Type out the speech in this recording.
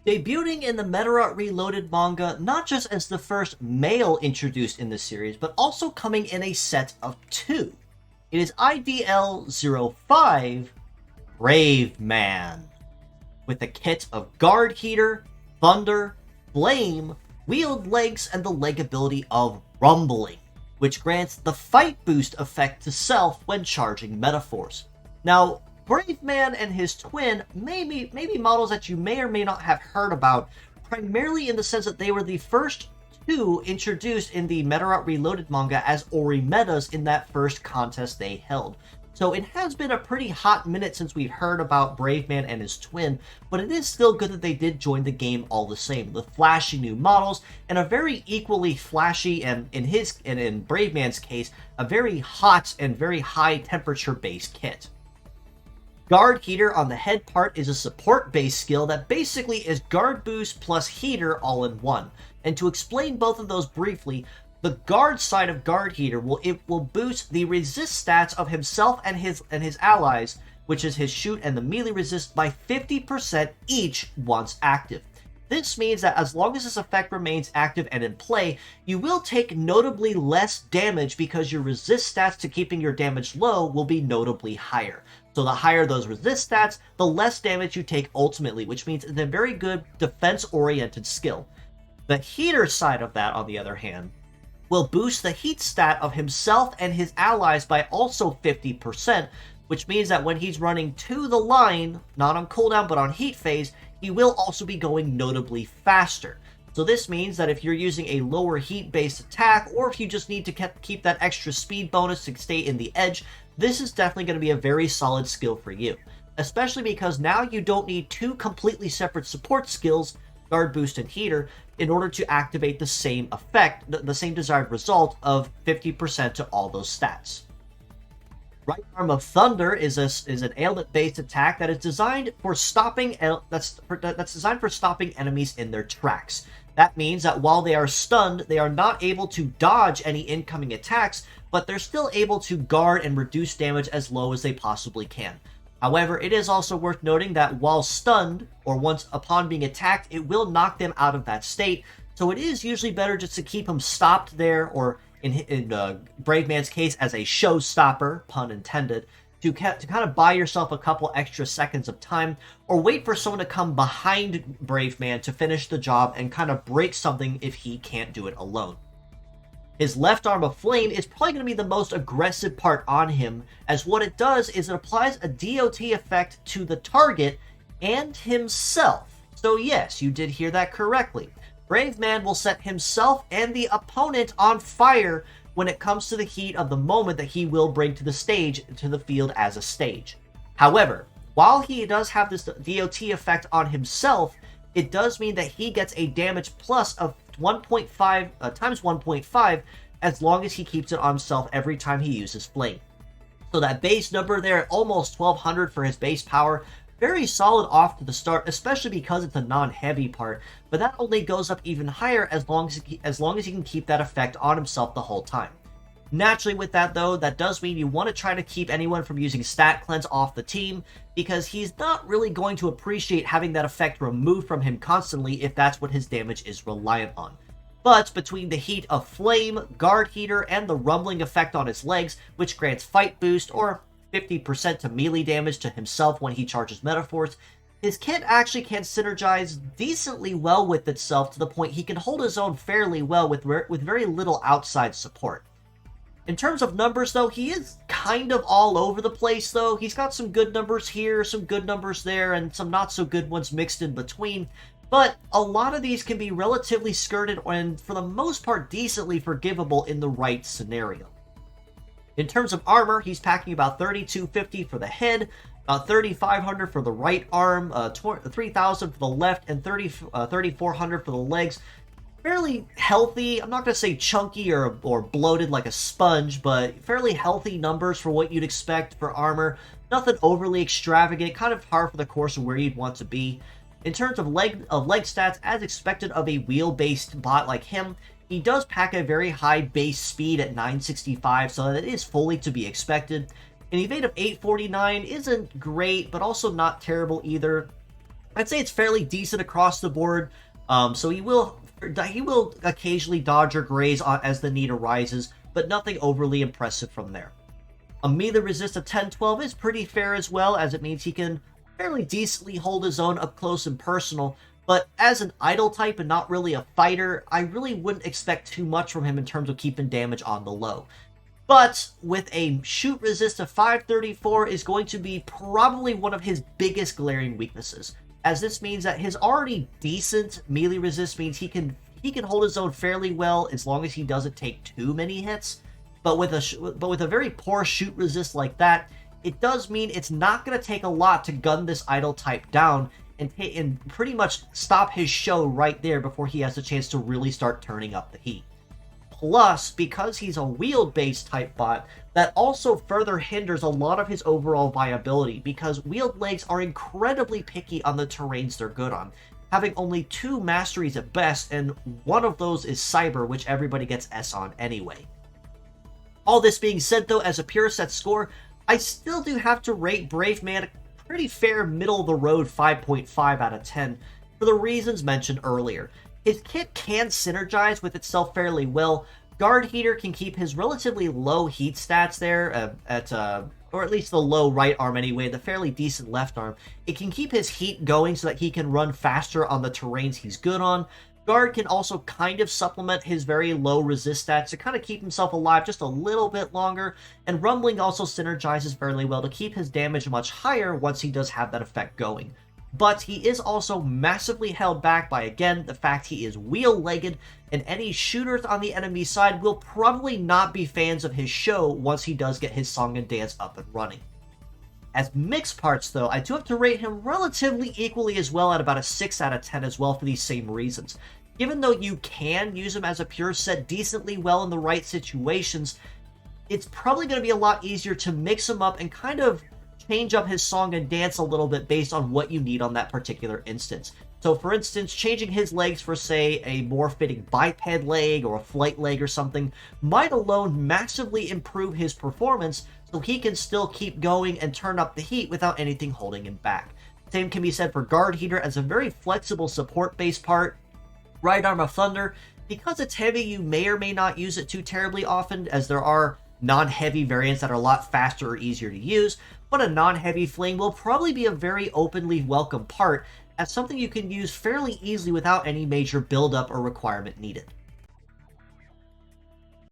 Debuting in the Medarot Reloaded manga, not just as the first male introduced in the series, but also coming in a set of two. It is IDL05, Brave Man, with a kit of Guard Heater, Thunder, Flame, Wheeled Legs, and the leg ability of Rumbling, which grants the Fight Boost effect to self when charging Metaforce. Now, Brave Man and his twin may be models that you may or may not have heard about, primarily in the sense that they were the first two introduced in the Medarot Reloaded manga as Ori Metas in that first contest they held. So it has been a pretty hot minute since we've heard about Brave Man and his twin, but it is still good that they did join the game all the same, with flashy new models and a very equally flashy, and in Brave Man's case, a very hot and very high temperature based kit. Guard Heater on the head part is a support-based skill that basically is Guard Boost plus Heater all in one. And to explain both of those briefly, the guard side of Guard Heater will boost the resist stats of himself and his allies, which is his shoot and the melee resist, by 50% each once active. This means that as long as this effect remains active and in play, you will take notably less damage because your resist stats to keeping your damage low will be notably higher. So the higher those resist stats, the less damage you take ultimately, which means it's a very good defense-oriented skill. The heater side of that, on the other hand, will boost the heat stat of himself and his allies by also 50%, which means that when he's running to the line, not on cooldown but on heat phase, he will also be going notably faster. So this means that if you're using a lower heat-based attack, or if you just need to keep that extra speed bonus to stay in the edge, this is definitely going to be a very solid skill for you. Especially because now you don't need two completely separate support skills, Guard Boost and Heater, in order to activate the same effect, the same desired result of 50% to all those stats. Right Arm of Thunder is an ailment-based attack that is designed for stopping stopping enemies in their tracks. That means that while they are stunned, they are not able to dodge any incoming attacks, but they're still able to guard and reduce damage as low as they possibly can. However, it is also worth noting that while stunned, or once upon being attacked, it will knock them out of that state, so it is usually better just to keep them stopped there, or in Brave Man's case, as a showstopper, pun intended, to kind of buy yourself a couple extra seconds of time, or wait for someone to come behind Brave Man to finish the job and kind of break something if he can't do it alone. His left arm of flame is probably going to be the most aggressive part on him, as what it does is it applies a DOT effect to the target and himself. So yes, you did hear that correctly. Brave Man will set himself and the opponent on fire when it comes to the heat of the moment that he will bring to the field as a stage. However, while he does have this DOT effect on himself, it does mean that he gets a damage plus of 1.5 times 1.5 as long as he keeps it on himself every time he uses Flame. So that base number there, almost 1200 for his base power, very solid off to the start, especially because it's a non-heavy part, but that only goes up even higher as long as he can keep that effect on himself the whole time. Naturally with that though, that does mean you want to try to keep anyone from using Stat Cleanse off the team, because he's not really going to appreciate having that effect removed from him constantly if that's what his damage is reliant on. But between the heat of Flame, Guard Heater, and the rumbling effect on his legs, which grants Fight Boost, or 50% to melee damage to himself when he charges Metaforce, his kit actually can synergize decently well with itself to the point he can hold his own fairly well with very little outside support. In terms of numbers though, he is kind of all over the place though. He's got some good numbers here, some good numbers there, and some not so good ones mixed in between. But a lot of these can be relatively skirted and for the most part decently forgivable in the right scenario. In terms of armor, he's packing about 3250 for the head, about 3500 for the right arm, 3000 for the left, and 3400 for the legs. Fairly healthy. I'm not going to say chunky or bloated like a sponge, but fairly healthy numbers for what you'd expect for armor. Nothing overly extravagant, kind of par for the course of where you'd want to be. In terms of leg stats, as expected of a wheel-based bot like him, he does pack a very high base speed at 965, so that is fully to be expected. An evade of 849 isn't great, but also not terrible either. I'd say it's fairly decent across the board. So he will occasionally dodge or graze as the need arises, but nothing overly impressive from there. A melee resist of 10-12 is pretty fair as well, as it means he can fairly decently hold his own up close and personal, but as an idle type and not really a fighter, I really wouldn't expect too much from him in terms of keeping damage on the low. But with a shoot resist of 534 is going to be probably one of his biggest glaring weaknesses, as this means that his already decent melee resist means he can hold his own fairly well as long as he doesn't take too many hits. But with a very poor shoot resist like that, it does mean it's not going to take a lot to gun this idle type down and pretty much stop his show right there before he has a chance to really start turning up the heat. Plus, because he's a wield-based type bot, that also further hinders a lot of his overall viability, because wield legs are incredibly picky on the terrains they're good on, having only 2 masteries at best, and one of those is Cyber, which everybody gets S on anyway. All this being said, though, as a pure set score, I still do have to rate Brave Man a pretty fair middle-of-the-road 5.5 out of 10, for the reasons mentioned earlier. His kit can synergize with itself fairly well. Guard Heater can keep his relatively low heat stats there, or at least the low right arm anyway, the fairly decent left arm. It can keep his heat going so that he can run faster on the terrains he's good on. Guard can also kind of supplement his very low resist stats to kind of keep himself alive just a little bit longer, and Rumbling also synergizes fairly well to keep his damage much higher once he does have that effect going. But he is also massively held back by, again, the fact he is wheel-legged, and any shooters on the enemy side will probably not be fans of his show once he does get his song and dance up and running. As mixed parts, though, I do have to rate him relatively equally as well at about a 6 out of 10 as well for these same reasons. Given though you can use him as a pure set decently well in the right situations, it's probably going to be a lot easier to mix him up and kind of change up his song and dance a little bit based on what you need on that particular instance. So for instance, changing his legs for, say, a more fitting biped leg or a flight leg or something might alone massively improve his performance, so he can still keep going and turn up the heat without anything holding him back. Same can be said for Guard Heater as a very flexible support-based part. Right Arm of Thunder, because it's heavy, you may or may not use it too terribly often, as there are non-heavy variants that are a lot faster or easier to use, but a non-heavy fling will probably be a very openly welcome part, as something you can use fairly easily without any major build-up or requirement needed.